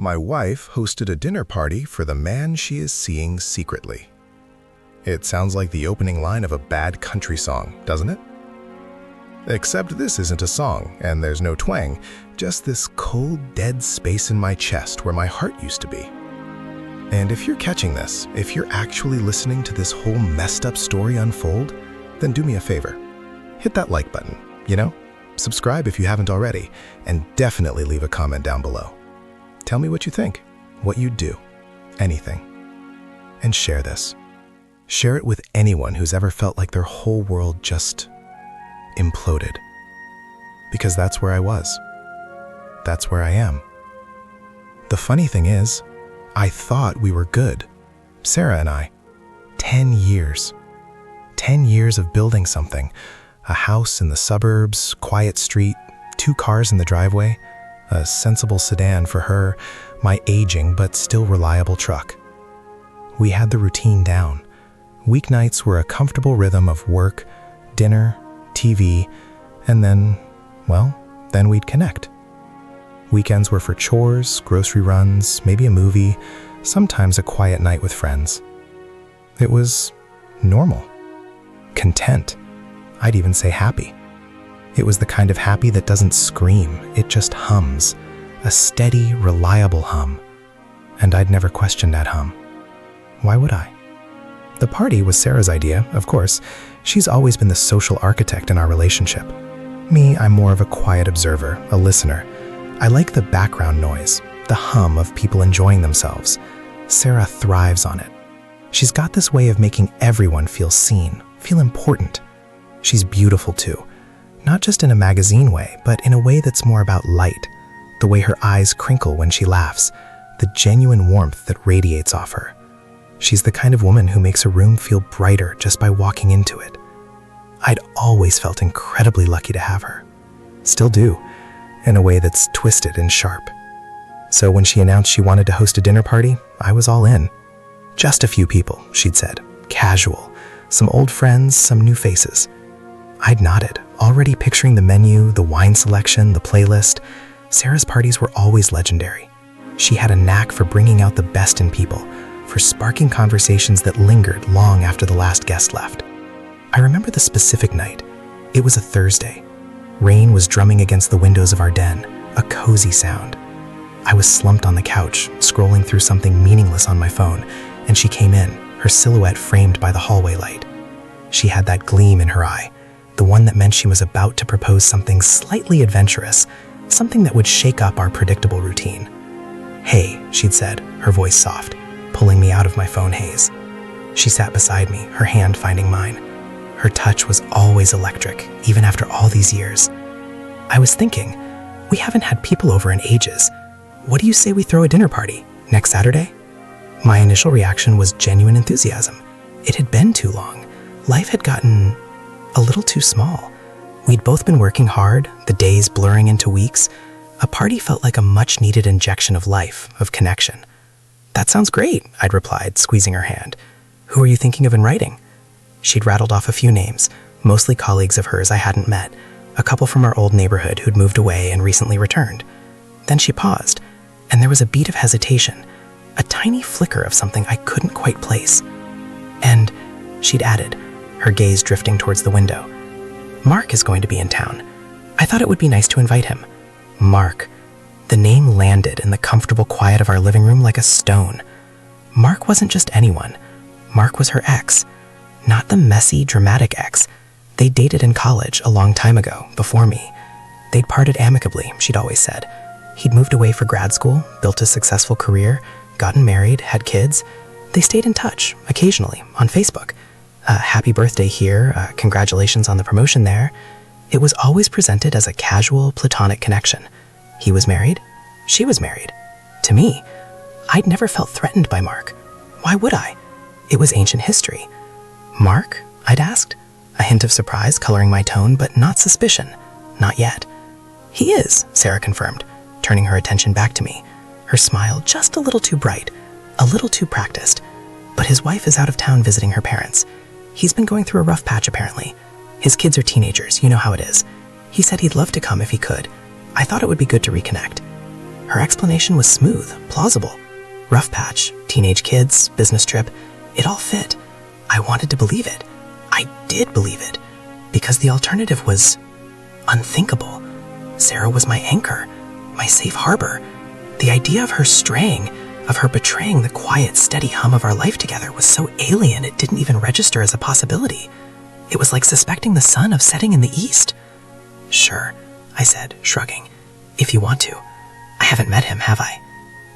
My wife hosted a dinner party for the man she is seeing secretly. It sounds like the opening line of a bad country song, doesn't it? Except this isn't a song, and there's no twang, just this cold, dead space in my chest where my heart used to be. And if you're catching this, if you're actually listening to this whole messed up story unfold, then do me a favor. Hit that like button, subscribe if you haven't already, and definitely leave a comment down below. Tell me what you think, what you'd do, anything. And share this. Share it with anyone who's ever felt like their whole world just imploded. Because that's where I was. That's where I am. The funny thing is, I thought we were good, Sarah and I. 10 years. 10 years of building something. A house in the suburbs, quiet street, 2 cars in the driveway, a sensible sedan for her, my aging but still reliable truck. We had the routine down. Weeknights were a comfortable rhythm of work, dinner, TV, and then we'd connect. Weekends were for chores, grocery runs, maybe a movie, sometimes a quiet night with friends. It was normal, content. I'd even say happy. It was the kind of happy that doesn't scream, it just hums. A steady, reliable hum. And I'd never questioned that hum. Why would I? The party was Sarah's idea, of course. She's always been the social architect in our relationship. Me, I'm more of a quiet observer, a listener. I like the background noise, the hum of people enjoying themselves. Sarah thrives on it. She's got this way of making everyone feel seen, feel important. She's beautiful too. Not just in a magazine way, but in a way that's more about light. The way her eyes crinkle when she laughs, the genuine warmth that radiates off her. She's the kind of woman who makes a room feel brighter just by walking into it. I'd always felt incredibly lucky to have her. Still do, in a way that's twisted and sharp. So when she announced she wanted to host a dinner party, I was all in. Just a few people, she'd said. Casual. Some old friends, some new faces. I'd nodded, already picturing the menu, the wine selection, the playlist. Sarah's parties were always legendary. She had a knack for bringing out the best in people, for sparking conversations that lingered long after the last guest left. I remember the specific night. It was a Thursday. Rain was drumming against the windows of our den, a cozy sound. I was slumped on the couch, scrolling through something meaningless on my phone, and she came in, her silhouette framed by the hallway light. She had that gleam in her eye, the one that meant she was about to propose something slightly adventurous, something that would shake up our predictable routine. "Hey," she'd said, her voice soft, pulling me out of my phone haze. She sat beside me, her hand finding mine. Her touch was always electric, even after all these years. I was thinking, we haven't had people over in ages. What do you say we throw a dinner party next Saturday? My initial reaction was genuine enthusiasm. It had been too long. Life had gotten a little too small. We'd both been working hard, the days blurring into weeks. A party felt like a much-needed injection of life, of connection. "That sounds great," I'd replied, squeezing her hand. "Who are you thinking of inviting?" She'd rattled off a few names, mostly colleagues of hers I hadn't met, a couple from our old neighborhood who'd moved away and recently returned. Then she paused, and there was a beat of hesitation, a tiny flicker of something I couldn't quite place. "And," she'd added, her gaze drifting towards the window, "Mark is going to be in town. I thought it would be nice to invite him." Mark. The name landed in the comfortable quiet of our living room like a stone. Mark wasn't just anyone. Mark was her ex. Not the messy, dramatic ex. They dated in college a long time ago, before me. They'd parted amicably, she'd always said. He'd moved away for grad school, built a successful career, gotten married, had kids. They stayed in touch, occasionally, on Facebook. Happy birthday here, congratulations on the promotion there. It was always presented as a casual, platonic connection. He was married, she was married. To me, I'd never felt threatened by Mark. Why would I? It was ancient history. "Mark?" I'd asked, a hint of surprise coloring my tone, but not suspicion. Not yet. "He is," Sarah confirmed, turning her attention back to me, her smile just a little too bright, a little too practiced. "But his wife is out of town visiting her parents. He's been going through a rough patch, apparently. His kids are teenagers, you know how it is. He said he'd love to come if he could. I thought it would be good to reconnect." Her explanation was smooth, plausible. Rough patch, teenage kids, business trip, it all fit. I wanted to believe it. I did believe it, because the alternative was unthinkable. Sarah was my anchor, my safe harbor. The idea of her straying, of her betraying the quiet, steady hum of our life together was so alien it didn't even register as a possibility. It was like suspecting the sun of setting in the east. "Sure," I said, shrugging. "If you want to. I haven't met him, have I?"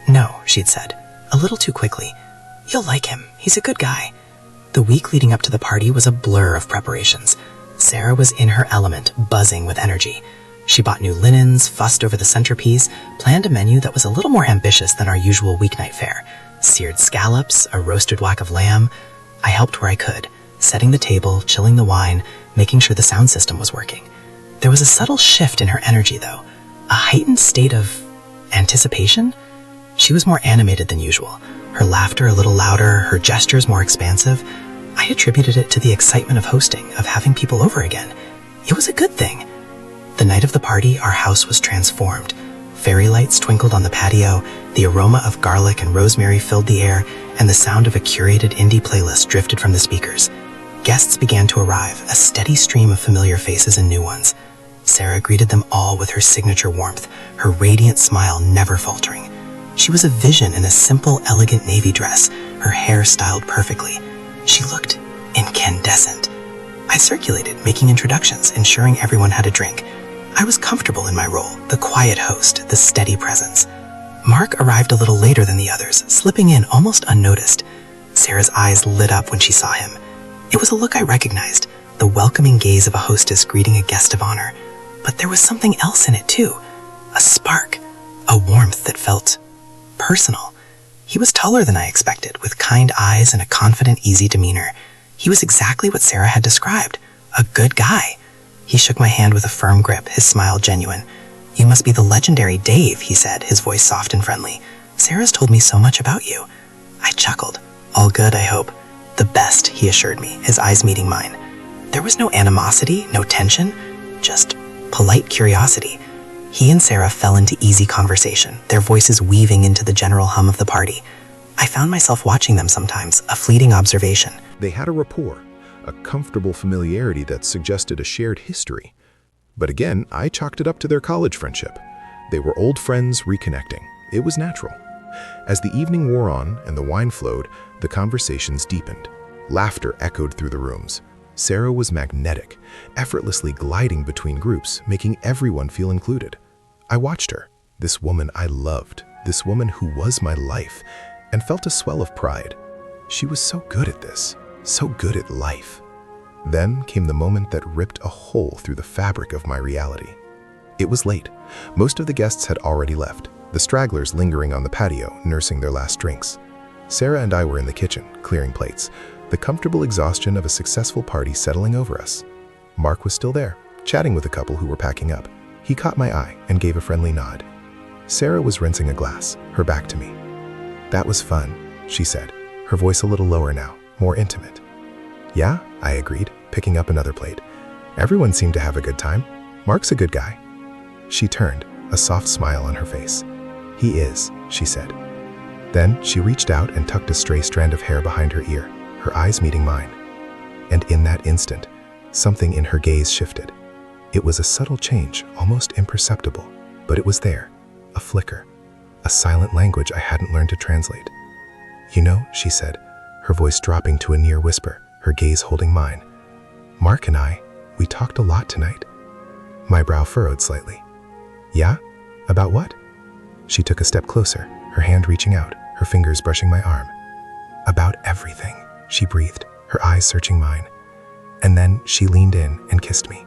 "No," she'd said, a little too quickly. "You'll like him. He's a good guy." The week leading up to the party was a blur of preparations. Sarah was in her element, buzzing with energy. She bought new linens, fussed over the centerpiece, planned a menu that was a little more ambitious than our usual weeknight fare. Seared scallops, a roasted whack of lamb. I helped where I could, setting the table, chilling the wine, making sure the sound system was working. There was a subtle shift in her energy, though, a heightened state of anticipation. She was more animated than usual, her laughter a little louder, her gestures more expansive. I attributed it to the excitement of hosting, of having people over again. It was a good thing. The night of the party, our house was transformed. Fairy lights twinkled on the patio, the aroma of garlic and rosemary filled the air, and the sound of a curated indie playlist drifted from the speakers. Guests began to arrive, a steady stream of familiar faces and new ones. Sarah greeted them all with her signature warmth, her radiant smile never faltering. She was a vision in a simple, elegant navy dress, her hair styled perfectly. She looked incandescent. I circulated, making introductions, ensuring everyone had a drink. I was comfortable in my role, the quiet host, the steady presence. Mark arrived a little later than the others, slipping in almost unnoticed. Sarah's eyes lit up when she saw him. It was a look I recognized, the welcoming gaze of a hostess greeting a guest of honor. But there was something else in it too, a spark, a warmth that felt personal. He was taller than I expected, with kind eyes and a confident, easy demeanor. He was exactly what Sarah had described, a good guy. He shook my hand with a firm grip, his smile genuine. "You must be the legendary Dave," he said, his voice soft and friendly. "Sarah's told me so much about you." I chuckled. "All good, I hope." "The best," he assured me, his eyes meeting mine. There was no animosity, no tension, just polite curiosity. He and Sarah fell into easy conversation, their voices weaving into the general hum of the party. I found myself watching them sometimes, a fleeting observation. They had a rapport, a comfortable familiarity that suggested a shared history. But again, I chalked it up to their college friendship. They were old friends reconnecting. It was natural. As the evening wore on and the wine flowed, the conversations deepened. Laughter echoed through the rooms. Sarah was magnetic, effortlessly gliding between groups, making everyone feel included. I watched her, this woman I loved, this woman who was my life, and felt a swell of pride. She was so good at this, so good at life. Then came the moment that ripped a hole through the fabric of my reality. It was late. Most of the guests had already left, the stragglers lingering on the patio, nursing their last drinks. Sarah and I were in the kitchen, clearing plates, the comfortable exhaustion of a successful party settling over us. Mark was still there, chatting with a couple who were packing up. He caught my eye and gave a friendly nod. Sarah was rinsing a glass, her back to me. "That was fun," she said, her voice a little lower now, more intimate. "Yeah," I agreed, picking up another plate. "Everyone seemed to have a good time. Mark's a good guy." She turned, a soft smile on her face. "He is," she said. Then she reached out and tucked a stray strand of hair behind her ear, her eyes meeting mine. And in that instant, something in her gaze shifted. It was a subtle change, almost imperceptible, but it was there, a flicker, a silent language I hadn't learned to translate. "You know," she said, her voice dropping to a near whisper, her gaze holding mine. "Mark and we talked a lot tonight." My brow furrowed slightly. "Yeah? About what?" She took a step closer, her hand reaching out, her fingers brushing my arm. "About everything," she breathed, her eyes searching mine. And then she leaned in and kissed me.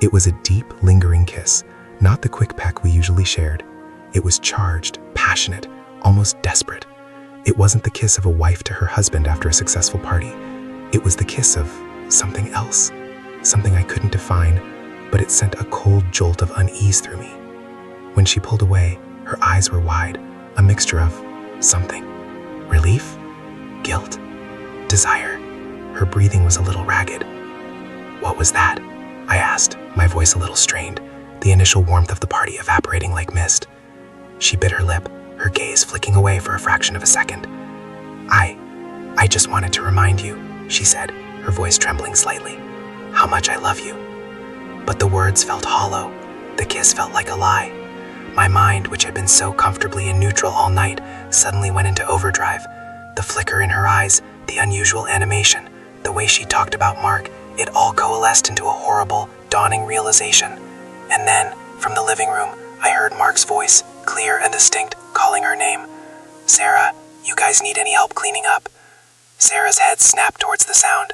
It was a deep, lingering kiss, not the quick peck we usually shared. It was charged, passionate, almost desperate. It wasn't the kiss of a wife to her husband after a successful party. It was the kiss of something else, something I couldn't define, but it sent a cold jolt of unease through me. When she pulled away, her eyes were wide, a mixture of something. Relief? Guilt? Desire? Her breathing was a little ragged. "What was that?" I asked, my voice a little strained, the initial warmth of the party evaporating like mist. She bit her lip, her gaze flicking away for a fraction of a second. I just wanted to remind you," she said, her voice trembling slightly, "how much I love you." But the words felt hollow. The kiss felt like a lie. My mind, which had been so comfortably in neutral all night, suddenly went into overdrive. The flicker in her eyes, the unusual animation, the way she talked about Mark, it all coalesced into a horrible, dawning realization. And then, from the living room, I heard Mark's voice, clear and distinct, calling her name. "Sarah, you guys need any help cleaning up?" Sarah's head snapped towards the sound.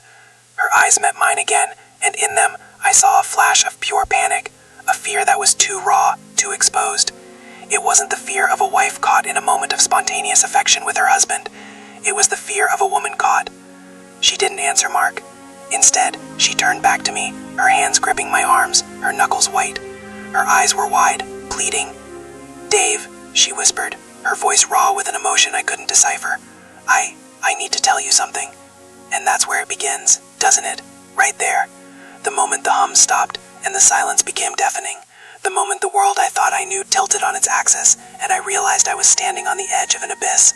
Her eyes met mine again, and in them, I saw a flash of pure panic, a fear that was too raw, too exposed. It wasn't the fear of a wife caught in a moment of spontaneous affection with her husband. It was the fear of a woman caught. She didn't answer Mark. Instead, she turned back to me, her hands gripping my arms, her knuckles white. Her eyes were wide, pleading. "Dave," she whispered, her voice raw with an emotion I couldn't decipher. I need to tell you something." And that's where it begins, doesn't it? Right there. The moment the hum stopped and the silence became deafening. The moment the world I thought I knew tilted on its axis, and I realized I was standing on the edge of an abyss.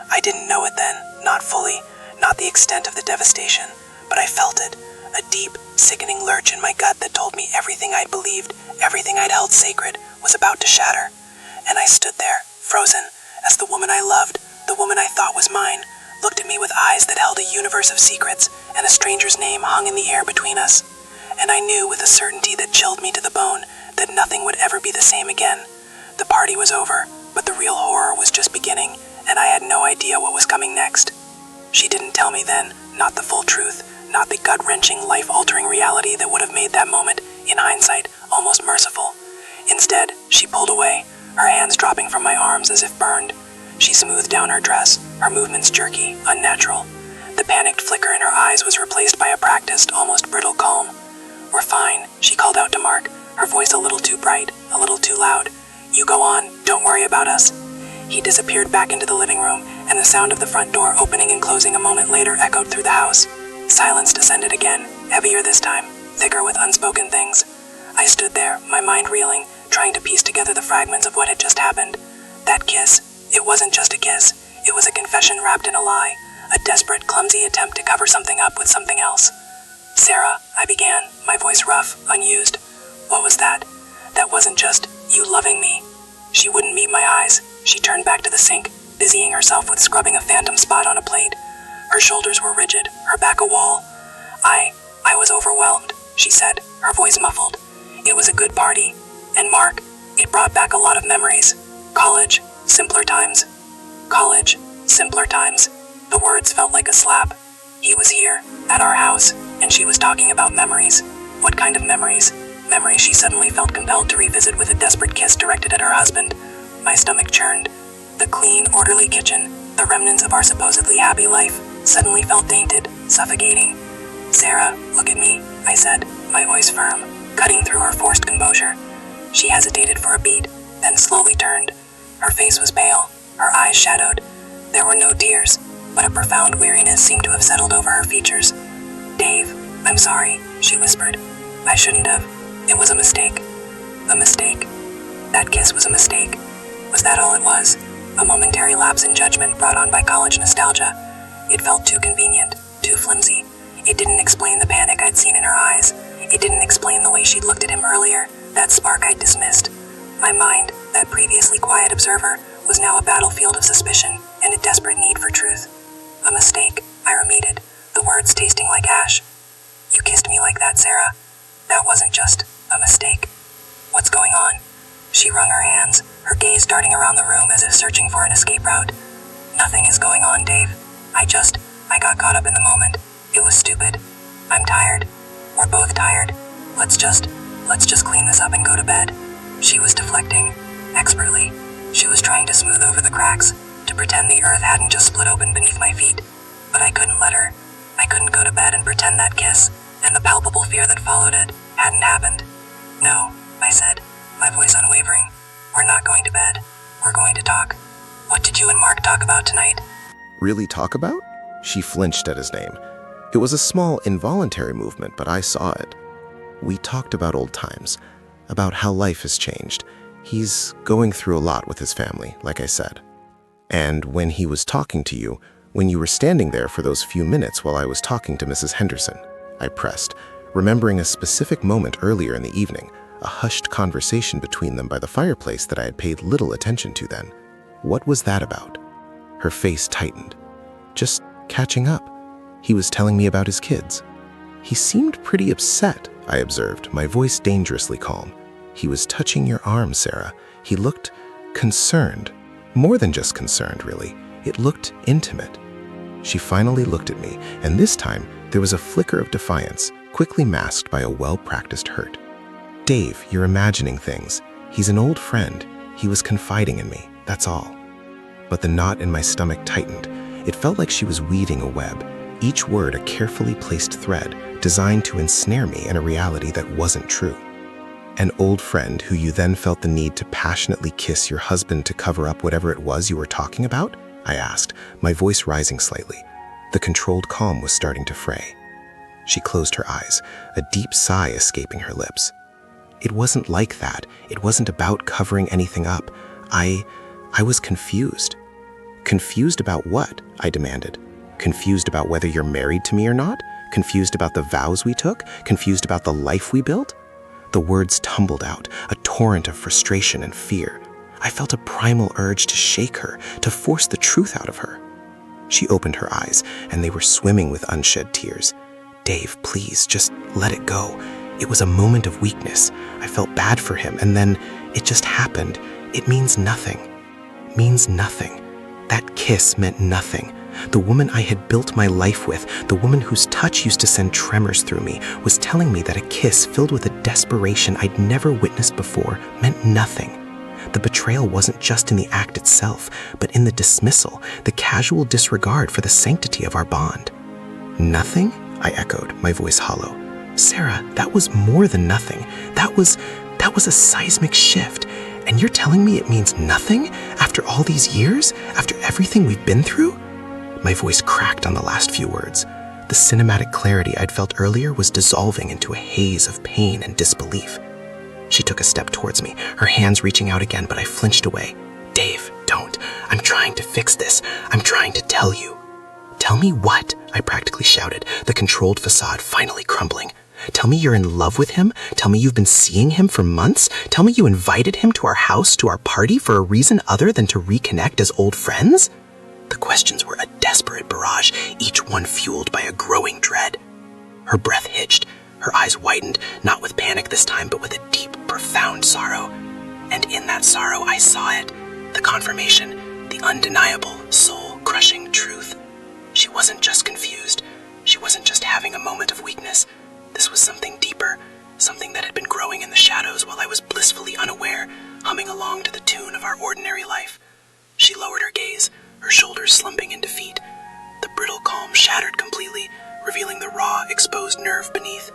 I didn't know it then, not fully, not the extent of the devastation, but I felt it, a deep, sickening lurch in my gut that told me everything I'd believed, everything I'd held sacred, was about to shatter. And I stood there, frozen, as the woman I loved, the woman I thought was mine, looked at me with eyes that held a universe of secrets, and a stranger's name hung in the air between us. And I knew with a certainty that chilled me to the bone that nothing would ever be the same again. The party was over, but the real horror was just beginning, and I had no idea what was coming next. She didn't tell me then, not the full truth, not the gut-wrenching, life-altering reality that would have made that moment, in hindsight, almost merciful. Instead, she pulled away, her hands dropping from my arms as if burned. She smoothed down her dress, her movements jerky, unnatural. The panicked flicker in her eyes was replaced by a practiced, almost brittle calm. "We're fine," she called out to Mark, her voice a little too bright, a little too loud. "You go on, don't worry about us." He disappeared back into the living room, and the sound of the front door opening and closing a moment later echoed through the house. Silence descended again, heavier this time, thicker with unspoken things. I stood there, my mind reeling, trying to piece together the fragments of what had just happened. That kiss, it wasn't just a kiss, it was a confession wrapped in a lie, a desperate, clumsy attempt to cover something up with something else. "Sarah," I began, my voice rough, unused. "What was that? That wasn't just you loving me." She wouldn't meet my eyes. She turned back to the sink, busying herself with scrubbing a phantom spot on a plate. Her shoulders were rigid, her back a wall. I was overwhelmed," she said, her voice muffled. "It was a good party. And Mark, it brought back a lot of memories. College, simpler times. College, simpler times." The words felt like a slap. He was here, at our house, and she was talking about memories. What kind of memories? Memories she suddenly felt compelled to revisit with a desperate kiss directed at her husband. My stomach churned. The clean, orderly kitchen, the remnants of our supposedly happy life, suddenly felt tainted, suffocating. "Sarah, look at me," I said, my voice firm, cutting through her forced composure. She hesitated for a beat, then slowly turned. Her face was pale, her eyes shadowed. There were no tears, but a profound weariness seemed to have settled over her features. "Dave, I'm sorry," she whispered. "I shouldn't have. It was a mistake." A mistake? That kiss was a mistake. Was that all it was? A momentary lapse in judgment brought on by college nostalgia. It felt too convenient, too flimsy. It didn't explain the panic I'd seen in her eyes. It didn't explain the way she'd looked at him earlier, that spark I'd dismissed. My mind, that previously quiet observer, was now a battlefield of suspicion and a desperate need for truth. "A mistake," I repeated, the words tasting like ash. "You kissed me like that, Sarah. That wasn't just a mistake. What's going on?" She wrung her hands, her gaze darting around the room as if searching for an escape route. "Nothing is going on, Dave. I got caught up in the moment. It was stupid. I'm tired. We're both tired. Let's just clean this up and go to bed." She was deflecting, expertly. She was trying to smooth over the cracks, to pretend the earth hadn't just split open beneath my feet. But I couldn't let her. I couldn't go to bed and pretend that kiss, and the palpable fear that followed it, hadn't happened. "No," I said, my voice unwavering. "We're not going to bed. We're going to talk. What did you and Mark talk about tonight?" "Really talk about?" She flinched at his name. It was a small, involuntary movement, but I saw it. "We talked about old times, about how life has changed. He's going through a lot with his family, like I said." And when he was talking to you, when you were standing there for those few minutes while I was talking to Mrs. Henderson, I pressed, remembering a specific moment earlier in the evening, a hushed conversation between them by the fireplace that I had paid little attention to then. What was that about? Her face tightened. Just catching up. He was telling me about his kids. He seemed pretty upset, I observed, my voice dangerously calm. He was touching your arm, Sarah. He looked concerned. More than just concerned, really. It looked intimate. She finally looked at me, and this time there was a flicker of defiance, quickly masked by a well-practiced hurt. Dave, you're imagining things. He's an old friend. He was confiding in me, that's all. But the knot in my stomach tightened. It felt like she was weaving a web, each word a carefully placed thread designed to ensnare me in a reality that wasn't true. An old friend who you then felt the need to passionately kiss your husband to cover up whatever it was you were talking about? I asked, my voice rising slightly. The controlled calm was starting to fray. She closed her eyes, a deep sigh escaping her lips. It wasn't like that. It wasn't about covering anything up. I was confused. Confused about what? I demanded. Confused about whether you're married to me or not? Confused about the vows we took? Confused about the life we built? The words tumbled out, a torrent of frustration and fear. I felt a primal urge to shake her, to force the truth out of her. She opened her eyes, and they were swimming with unshed tears. Dave, please, just let it go. It was a moment of weakness. I felt bad for him, and then it just happened. It means nothing. Means nothing. That kiss meant nothing. The woman I had built my life with, the woman whose touch used to send tremors through me, was telling me that a kiss filled with a desperation I'd never witnessed before meant nothing. The betrayal wasn't just in the act itself, but in the dismissal, the casual disregard for the sanctity of our bond. Nothing? I echoed, my voice hollow. Sarah, that was more than nothing. That was a seismic shift. And you're telling me it means nothing? After all these years? After everything we've been through? My voice cracked on the last few words. The cinematic clarity I'd felt earlier was dissolving into a haze of pain and disbelief. She took a step towards me, her hands reaching out again, but I flinched away. Dave, don't. I'm trying to fix this. I'm trying to tell you. Tell me what? I practically shouted, the controlled facade finally crumbling. Tell me you're in love with him? Tell me you've been seeing him for months? Tell me you invited him to our house, to our party, for a reason other than to reconnect as old friends? The questions were a desperate barrage, each one fueled by a growing dread. Her breath hitched, her eyes widened, not with panic this time, but with a deep, profound sorrow. And in that sorrow, I saw it, the confirmation, the undeniable, soul-crushing truth. She wasn't just confused. She wasn't just having a moment of weakness. This was something deeper, something that had been growing in the shadows while I was blissfully unaware, humming along to the tune of our ordinary life. She lowered her gaze, her shoulders slumping in defeat. The brittle calm shattered completely, revealing the raw, exposed nerve beneath.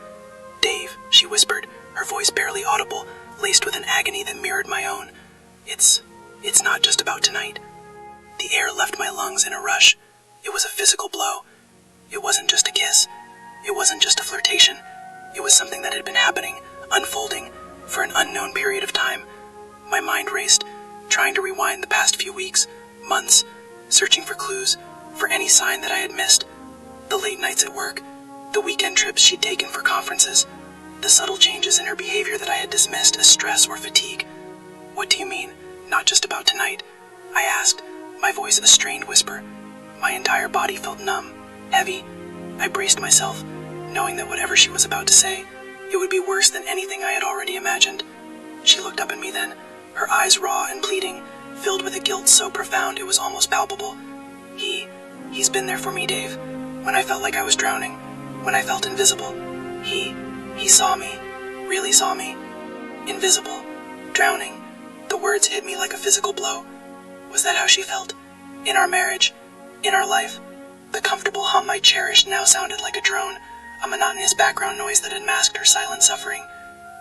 Dave, she whispered, her voice barely audible, laced with an agony that mirrored my own. It's not just about tonight. The air left my lungs in a rush. It was a physical blow. It wasn't just a kiss. It wasn't just a flirtation. It was something that had been happening, unfolding, for an unknown period of time. My mind raced, trying to rewind the past few weeks, months, searching for clues, for any sign that I had missed. The late nights at work, the weekend trips she'd taken for conferences, the subtle changes in her behavior that I had dismissed as stress or fatigue. What do you mean, not just about tonight? I asked, my voice a strained whisper. My entire body felt numb, heavy. I braced myself, knowing that whatever she was about to say, it would be worse than anything I had already imagined. She looked up at me then, her eyes raw and pleading, filled with a guilt so profound it was almost palpable. He's been there for me, Dave. When I felt like I was drowning, when I felt invisible, he saw me, really saw me. Invisible, drowning. The words hit me like a physical blow. Was that how she felt? In our marriage? In our life? The comfortable hum I cherished now sounded like a drone, a monotonous background noise that had masked her silent suffering.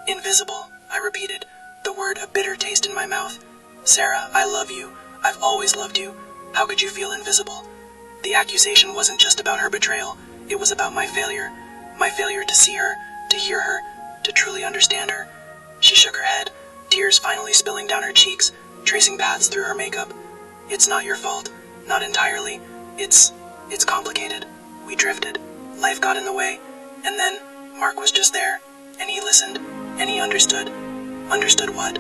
Invisible, I repeated, the word a bitter taste in my mouth. Sarah, I love you. I've always loved you. How could you feel invisible? The accusation wasn't just about her betrayal. It was about my failure to see her, to hear her, to truly understand her. She shook her head, tears finally spilling down her cheeks, tracing paths through her makeup. It's not your fault. Not entirely. It's complicated. We drifted. Life got in the way. And then Mark was just there. And he listened. And he understood. Understood what?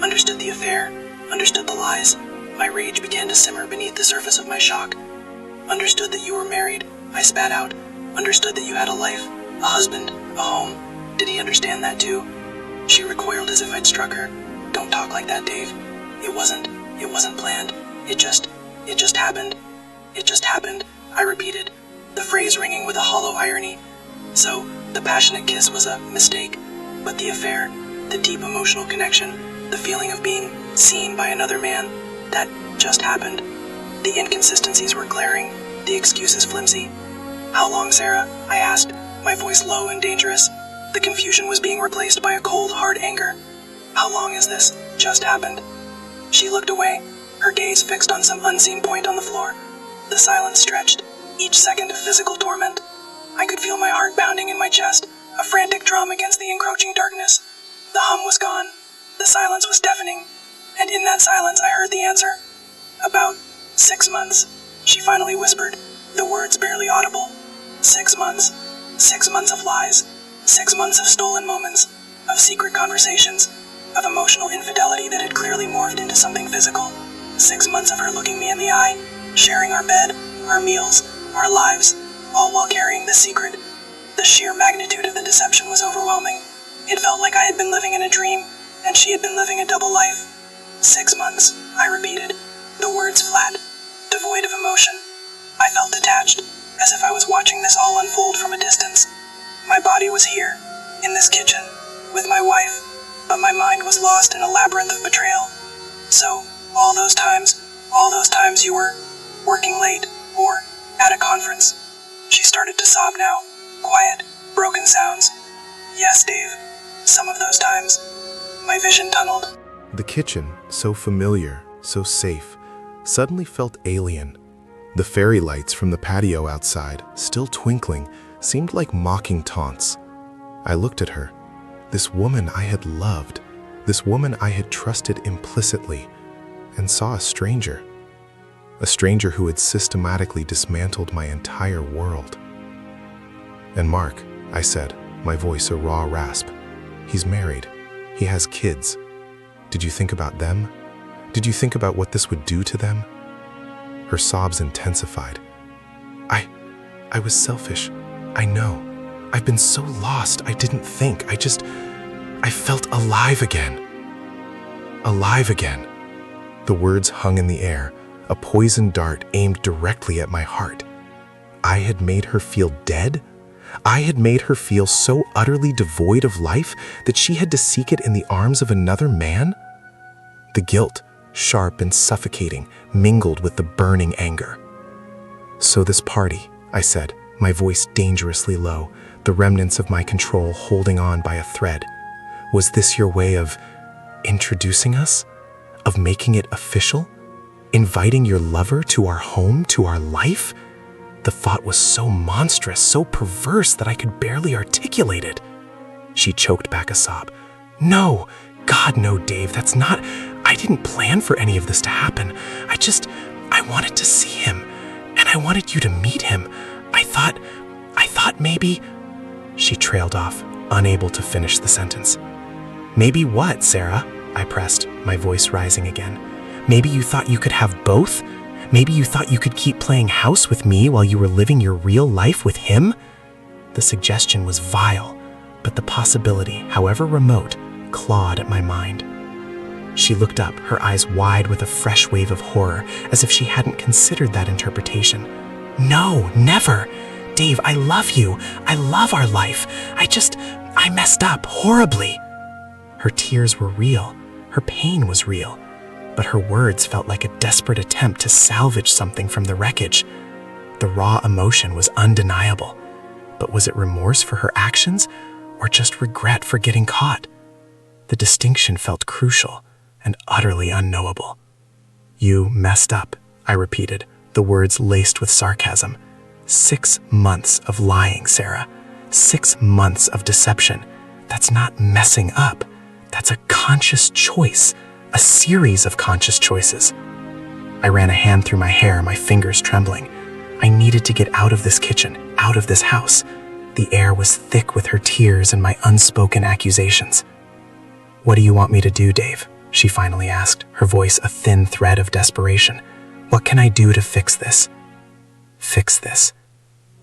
Understood the affair. Understood the lies. My rage began to simmer beneath the surface of my shock. Understood that you were married. I spat out. Understood that you had a life, a husband, a home. Did he understand that too? She recoiled as if I'd struck her. Don't talk like that, Dave. It wasn't planned. It just happened. It just happened, I repeated, the phrase ringing with a hollow irony. So, the passionate kiss was a mistake, but the affair, the deep emotional connection, the feeling of being seen by another man, that just happened. The inconsistencies were glaring, the excuses flimsy. How long, Sarah? I asked, my voice low and dangerous. The confusion was being replaced by a cold, hard anger. How long is this? Just happened. She looked away, her gaze fixed on some unseen point on the floor. The silence stretched, each second of physical torment. I could feel my heart pounding in my chest, a frantic drum against the encroaching darkness. The hum was gone. The silence was deafening. And in that silence I heard the answer. About 6 months, she finally whispered, the words barely audible. 6 months. 6 months of lies. 6 months of stolen moments. Of secret conversations. Of emotional infidelity that had clearly morphed into something physical. 6 months of her looking me in the eye, sharing our bed, our meals, our lives, all while carrying the secret. The sheer magnitude of the deception was overwhelming. It felt like I had been living in a dream, and she had been living a double life. 6 months, I repeated, the words flat, devoid of emotion. I felt detached, as if I was watching this all unfold from a distance. My body was here, in this kitchen, with my wife, but my mind was lost in a labyrinth of betrayal. So, all those times you were working late, or at a conference. She started to sob now, quiet, broken sounds. Yes, Dave, some of those times. My vision tunneled. The kitchen, so familiar, so safe, suddenly felt alien. The fairy lights from the patio outside, still twinkling, seemed like mocking taunts. I looked at her, this woman I had loved, this woman I had trusted implicitly, and saw a stranger who had systematically dismantled my entire world. And Mark, I said, my voice a raw rasp, he's married, he has kids. Did you think about them? Did you think about what this would do to them? Her sobs intensified. I was selfish. I know. I've been so lost, I didn't think. I felt alive again. Alive again. The words hung in the air, a poisoned dart aimed directly at my heart. I had made her feel dead? I had made her feel so utterly devoid of life that she had to seek it in the arms of another man? The guilt, sharp and suffocating, mingled with the burning anger. So this party, I said, my voice dangerously low, the remnants of my control holding on by a thread. Was this your way of introducing us? Of making it official? Inviting your lover to our home, to our life? The thought was so monstrous, so perverse that I could barely articulate it. She choked back a sob. No, God, no, Dave, that's not... I didn't plan for any of this to happen. I wanted to see him, and I wanted you to meet him. I thought maybe... She trailed off, unable to finish the sentence. Maybe what, Sarah? I pressed, my voice rising again. Maybe you thought you could have both? Maybe you thought you could keep playing house with me while you were living your real life with him? The suggestion was vile, but the possibility, however remote, clawed at my mind. She looked up, her eyes wide with a fresh wave of horror, as if she hadn't considered that interpretation. No, never! Dave, I love you. I love our life. I messed up horribly. Her tears were real. Her pain was real. But her words felt like a desperate attempt to salvage something from the wreckage. The raw emotion was undeniable. But was it remorse for her actions, or just regret for getting caught? The distinction felt crucial and utterly unknowable. You messed up, I repeated, the words laced with sarcasm. 6 months of lying, Sarah. 6 months of deception. That's not messing up. That's a conscious choice. A series of conscious choices. I ran a hand through my hair, my fingers trembling. I needed to get out of this kitchen, out of this house. The air was thick with her tears and my unspoken accusations. "What do you want me to do, Dave?" she finally asked, her voice a thin thread of desperation. "What can I do to fix this?" Fix this.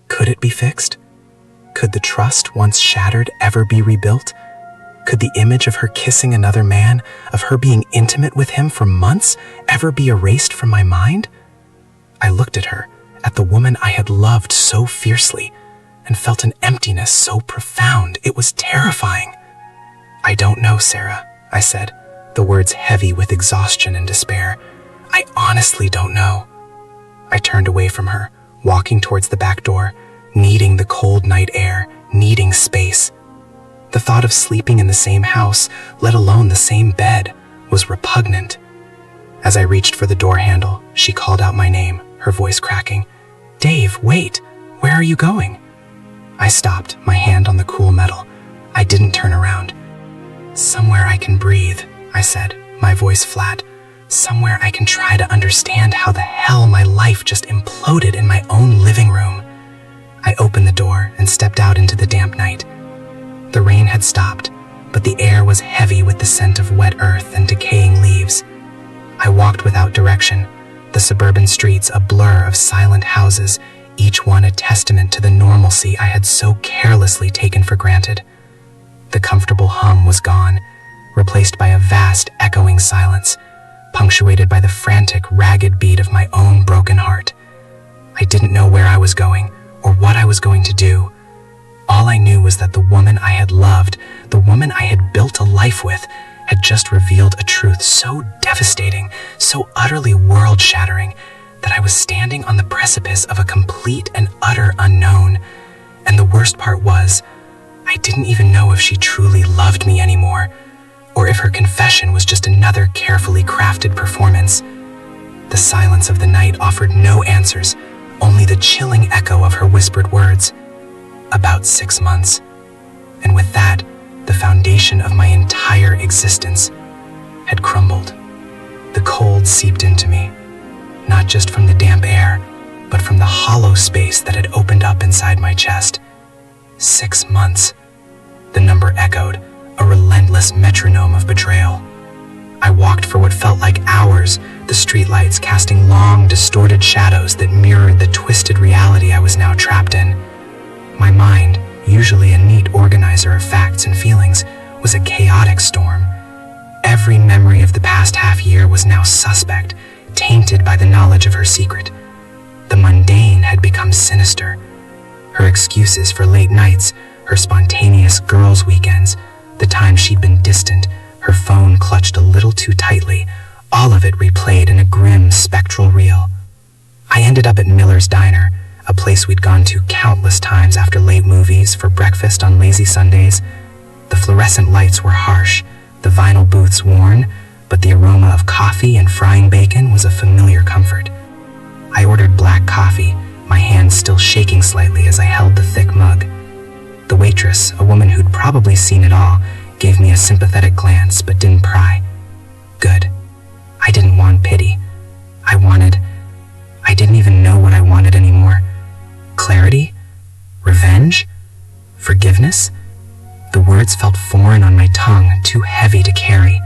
Could it be fixed? Could the trust once shattered ever be rebuilt? Could the image of her kissing another man, of her being intimate with him for months, ever be erased from my mind? I looked at her, at the woman I had loved so fiercely, and felt an emptiness so profound it was terrifying. "I don't know, Sarah," I said, the words heavy with exhaustion and despair. "I honestly don't know." I turned away from her, walking towards the back door, needing the cold night air, needing space. The thought of sleeping in the same house, let alone the same bed, was repugnant. As I reached for the door handle, she called out my name, her voice cracking. "Dave, wait! Where are you going?" I stopped, my hand on the cool metal. I didn't turn around. "Somewhere I can breathe," I said, my voice flat. "Somewhere I can try to understand how the hell my life just imploded in my own living room." I opened the door and stepped out into the damp night. The rain had stopped, but the air was heavy with the scent of wet earth and decaying leaves. I walked without direction, the suburban streets a blur of silent houses, each one a testament to the normalcy I had so carelessly taken for granted. The comfortable hum was gone, replaced by a vast, echoing silence, punctuated by the frantic, ragged beat of my own broken heart. I didn't know where I was going, or what I was going to do. All I knew was that the woman I had loved, the woman I had built a life with, had just revealed a truth so devastating, so utterly world-shattering, that I was standing on the precipice of a complete and utter unknown. And the worst part was, I didn't even know if she truly loved me anymore, or if her confession was just another carefully crafted performance. The silence of the night offered no answers, only the chilling echo of her whispered words. About 6 months. And with that, the foundation of my entire existence had crumbled. The cold seeped into me, not just from the damp air, but from the hollow space that had opened up inside my chest. 6 months. The number echoed, a relentless metronome of betrayal. I walked for what felt like hours, the streetlights casting long, distorted shadows that mirrored the twisted reality I was now trapped in. My mind, usually a neat organizer of facts and feelings, was a chaotic storm. Every memory of the past half-year was now suspect, tainted by the knowledge of her secret. The mundane had become sinister. Her excuses for late nights, her spontaneous girls' weekends, the time she'd been distant, her phone clutched a little too tightly, all of it replayed in a grim, spectral reel. I ended up at Miller's Diner, a place we'd gone to countless times after late movies, for breakfast on lazy Sundays. The fluorescent lights were harsh, the vinyl booths worn, but the aroma of coffee and frying bacon was a familiar comfort. I ordered black coffee, my hands still shaking slightly as I held the thick mug. The waitress, a woman who'd probably seen it all, gave me a sympathetic glance but didn't pry. Good. I didn't want pity. I didn't even know what I wanted anymore. Clarity? Revenge? Forgiveness? The words felt foreign on my tongue, too heavy to carry.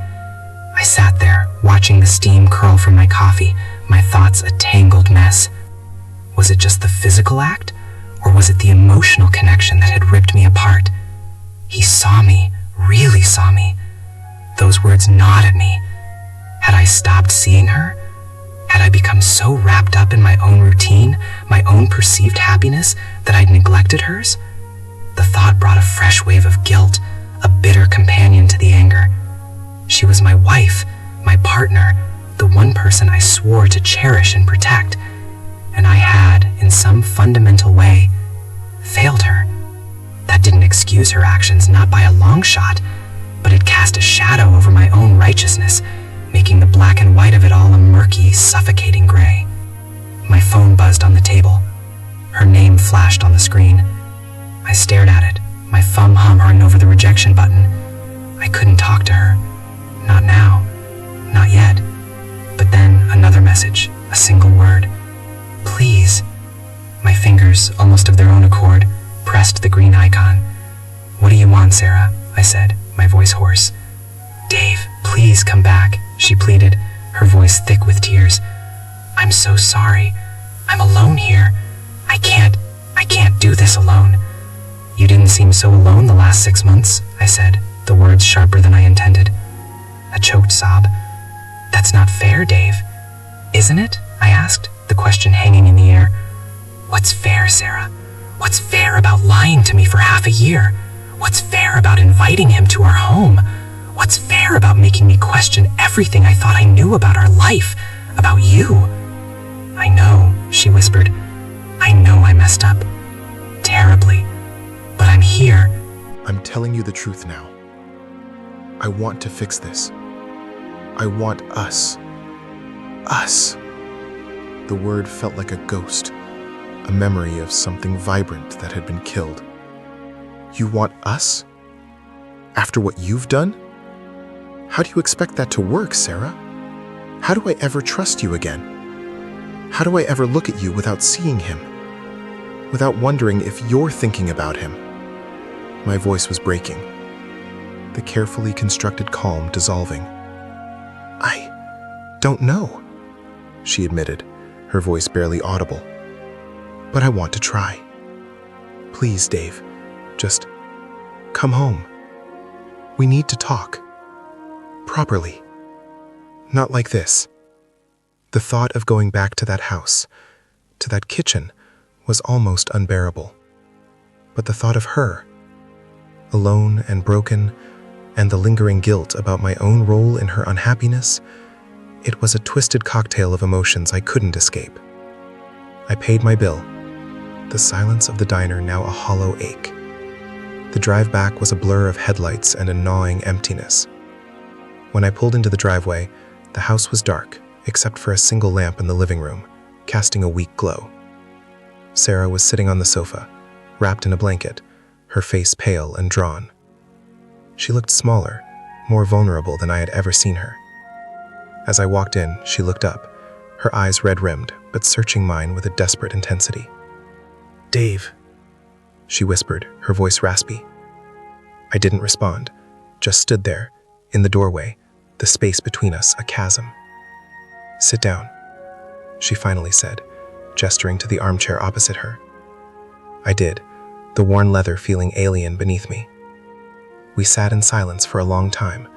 I sat there, watching the steam curl from my coffee, my thoughts a tangled mess. Was it just the physical act, or was it the emotional connection that had ripped me apart? He saw me, really saw me. Those words gnawed at me. Had I stopped seeing her? Had I become so wrapped up in my own routine, my own perceived happiness, that I'd neglected hers? The thought brought a fresh wave of guilt, a bitter companion to the anger. She was my wife, my partner, the one person I swore to cherish and protect. And I had, in some fundamental way, failed her. That didn't excuse her actions, not by a long shot, but it cast a shadow over my own righteousness, making the black and white of it all a murky, suffocating gray. My phone buzzed on the table. Her name flashed on the screen. I stared at it, my thumb hovering over the rejection button. I couldn't talk to her. Not now. Not yet. But then another message. a single word. Please. My fingers, almost of their own accord, pressed the green icon. What do you want, Sarah? I said, my voice hoarse. Dave, please come back, she pleaded, her voice thick with tears. I'm so sorry. I'm alone here. I can't do this alone. You didn't seem so alone the last 6 months, I said, the words sharper than I intended. A choked sob. That's not fair, Dave. Isn't it? I asked, the question hanging in the air. What's fair, Sarah? What's fair about lying to me for half a year? What's fair about inviting him to our home? What's fair about making me question everything I thought I knew about our life, about you? I know, she whispered. I know I messed up. Terribly. But I'm here. I'm telling you the truth now. I want to fix this. I want us. Us. The word felt like a ghost, a memory of something vibrant that had been killed. You want us? After what you've done? How do you expect that to work, Sarah? How do I ever trust you again? How do I ever look at you without seeing him? Without wondering if you're thinking about him? My voice was breaking, the carefully constructed calm dissolving. I don't know, she admitted, her voice barely audible. But I want to try. Please, Dave, just come home. We need to talk. Properly. Not like this. The thought of going back to that house, to that kitchen, was almost unbearable. But the thought of her, alone and broken, and the lingering guilt about my own role in her unhappiness, it was a twisted cocktail of emotions I couldn't escape. I paid my bill, the silence of the diner now a hollow ache. The drive back was a blur of headlights and a gnawing emptiness. When I pulled into the driveway, the house was dark, except for a single lamp in the living room, casting a weak glow. Sarah was sitting on the sofa, wrapped in a blanket, her face pale and drawn. She looked smaller, more vulnerable than I had ever seen her. As I walked in, she looked up, her eyes red-rimmed, but searching mine with a desperate intensity. Dave, she whispered, her voice raspy. I didn't respond, just stood there, in the doorway, the space between us a chasm. Sit down, she finally said, gesturing to the armchair opposite her. I did, the worn leather feeling alien beneath me. We sat in silence for a long time,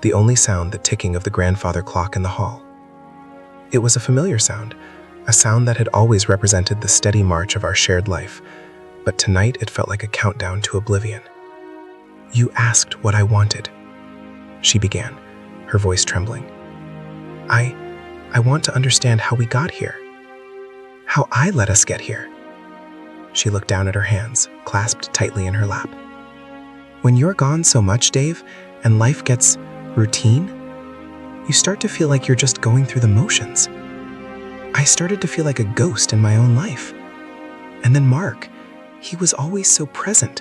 the only sound the ticking of the grandfather clock in the hall. It was a familiar sound, a sound that had always represented the steady march of our shared life, but tonight it felt like a countdown to oblivion. You asked what I wanted, she began, her voice trembling. I want to understand how we got here. How I let us get here. She looked down at her hands, clasped tightly in her lap. When you're gone so much, Dave, and life gets routine, you start to feel like you're just going through the motions. I started to feel like a ghost in my own life. And then Mark, he was always so present.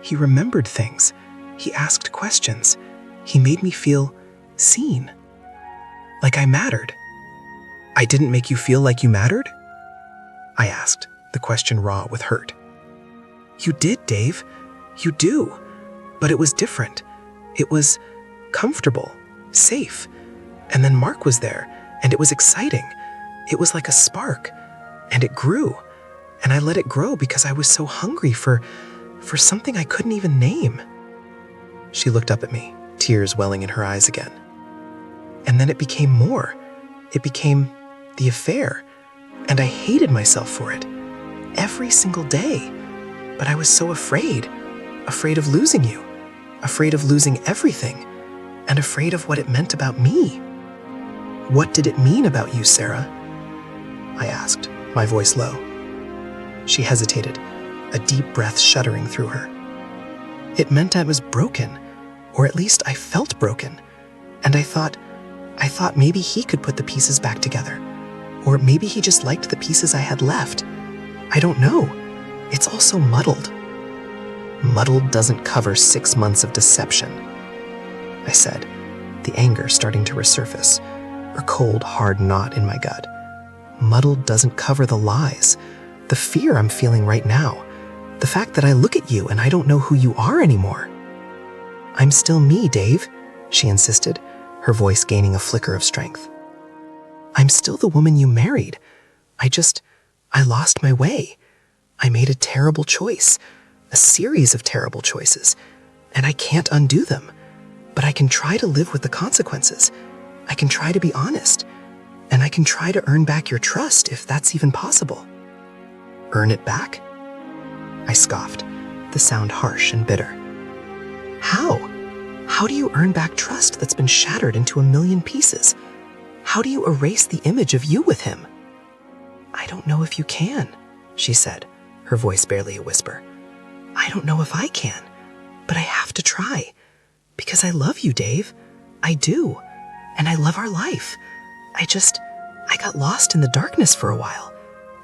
He remembered things. He asked questions. He made me feel seen. Like I mattered. I didn't make you feel like you mattered? I asked, the question raw with hurt. You did, Dave. You do. But it was different. It was comfortable, safe. And then Mark was there, and it was exciting. It was like a spark, and it grew. And I let it grow because I was so hungry for something I couldn't even name. She looked up at me, tears welling in her eyes again. And then it became more. It became the affair, and I hated myself for it. Every single day. But I was so afraid of losing you, afraid of losing everything, and afraid of what it meant about me. What did it mean about you, Sarah? I asked, my voice low. She hesitated, a deep breath shuddering through her. It meant I was broken, or at least I felt broken, and I thought maybe he could put the pieces back together, or maybe he just liked the pieces I had left. I don't know. It's all so muddled. Muddled doesn't cover 6 months of deception, I said, the anger starting to resurface, a cold, hard knot in my gut. muddled doesn't cover the lies, the fear I'm feeling right now, the fact that I look at you and I don't know who you are anymore. I'm still me, Dave, she insisted, her voice gaining a flicker of strength. I'm still the woman you married. I lost my way. I made a terrible choice, a series of terrible choices, and I can't undo them. But I can try to live with the consequences. I can try to be honest, and I can try to earn back your trust if that's even possible. Earn it back? I scoffed, the sound harsh and bitter. How? How do you earn back trust that's been shattered into a million pieces? How do you erase the image of you with him? I don't know if you can, she said, her voice barely a whisper. I don't know if I can, but I have to try. Because I love you, Dave. I do. And I love our life. I got lost in the darkness for a while.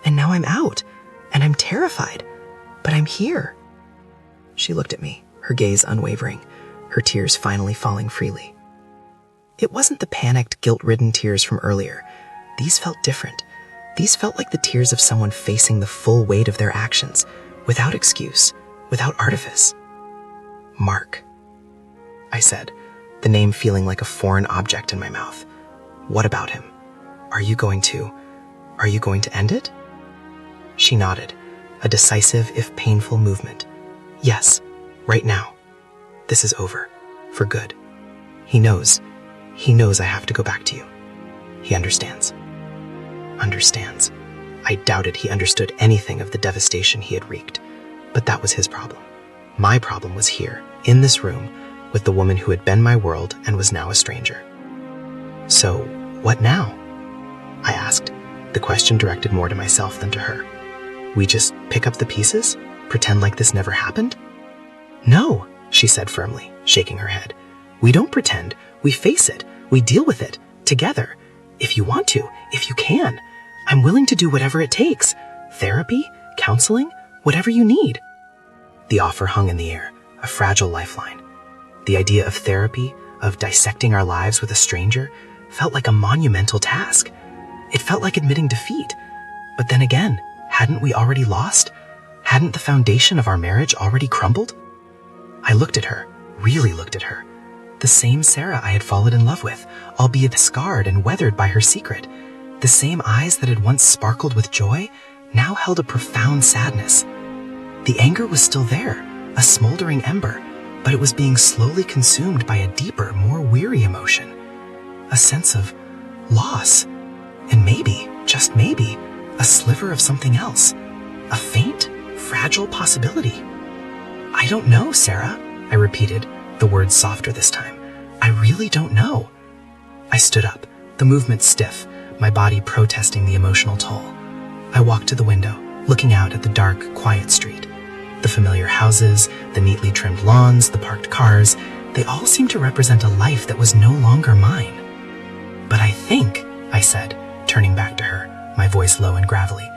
And now I'm out. And I'm terrified. But I'm here. She looked at me, her gaze unwavering, her tears finally falling freely. It wasn't the panicked, guilt-ridden tears from earlier. These felt different. These felt like the tears of someone facing the full weight of their actions, without excuse, without artifice. Mark, I said, the name feeling like a foreign object in my mouth. What about him? Are you going to end it? She nodded, a decisive, if painful movement. Yes, right now. This is over, for good. He knows I have to go back to you. He understands. Understands. I doubted he understood anything of the devastation he had wreaked, but that was his problem. My problem was here, in this room, with the woman who had been my world and was now a stranger. So, what now? I asked, the question directed more to myself than to her. We just pick up the pieces? Pretend like this never happened? No, she said firmly, shaking her head. We don't pretend. We face it. We deal with it. Together. If you want to. If you can. I'm willing to do whatever it takes. Therapy? Counseling? Whatever you need. The offer hung in the air, a fragile lifeline. The idea of therapy, of dissecting our lives with a stranger, felt like a monumental task. It felt like admitting defeat. But then again, hadn't we already lost? Hadn't the foundation of our marriage already crumbled? I looked at her, really looked at her. The same Sarah I had fallen in love with, albeit scarred and weathered by her secret. The same eyes that had once sparkled with joy, now held a profound sadness. The anger was still there, a smoldering ember, but it was being slowly consumed by a deeper, more weary emotion. A sense of loss, and maybe, just maybe, a sliver of something else. A faint, fragile possibility. I don't know, Sarah, I repeated, the words softer this time. I really don't know. I stood up, the movement stiff, my body protesting the emotional toll. I walked to the window, looking out at the dark, quiet street. The familiar houses, the neatly trimmed lawns, the parked cars, they all seemed to represent a life that was no longer mine. But I think, I said, turning back to her, my voice low and gravelly,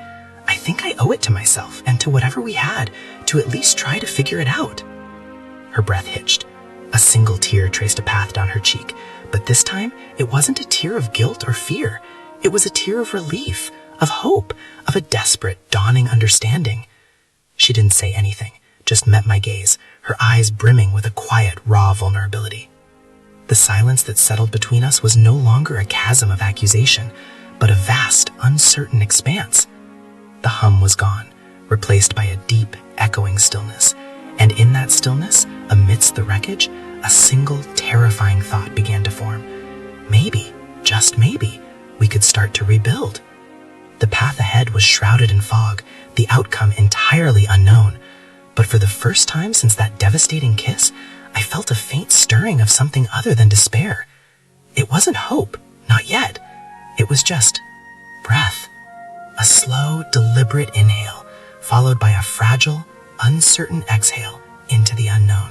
I think I owe it to myself and to whatever we had to at least try to figure it out. Her breath hitched. A single tear traced a path down her cheek, but this time it wasn't a tear of guilt or fear. It was a tear of relief, of hope, of a desperate, dawning understanding. She didn't say anything, just met my gaze, her eyes brimming with a quiet, raw vulnerability. The silence that settled between us was no longer a chasm of accusation, but a vast, uncertain expanse. The hum was gone, replaced by a deep, echoing stillness, and in that stillness, amidst the wreckage, a single, terrifying thought began to form. Maybe, just maybe, we could start to rebuild. The path ahead was shrouded in fog, the outcome entirely unknown. But for the first time since that devastating kiss, I felt a faint stirring of something other than despair. It wasn't hope, not yet. It was just breath. A slow, deliberate inhale, followed by a fragile, uncertain exhale into the unknown.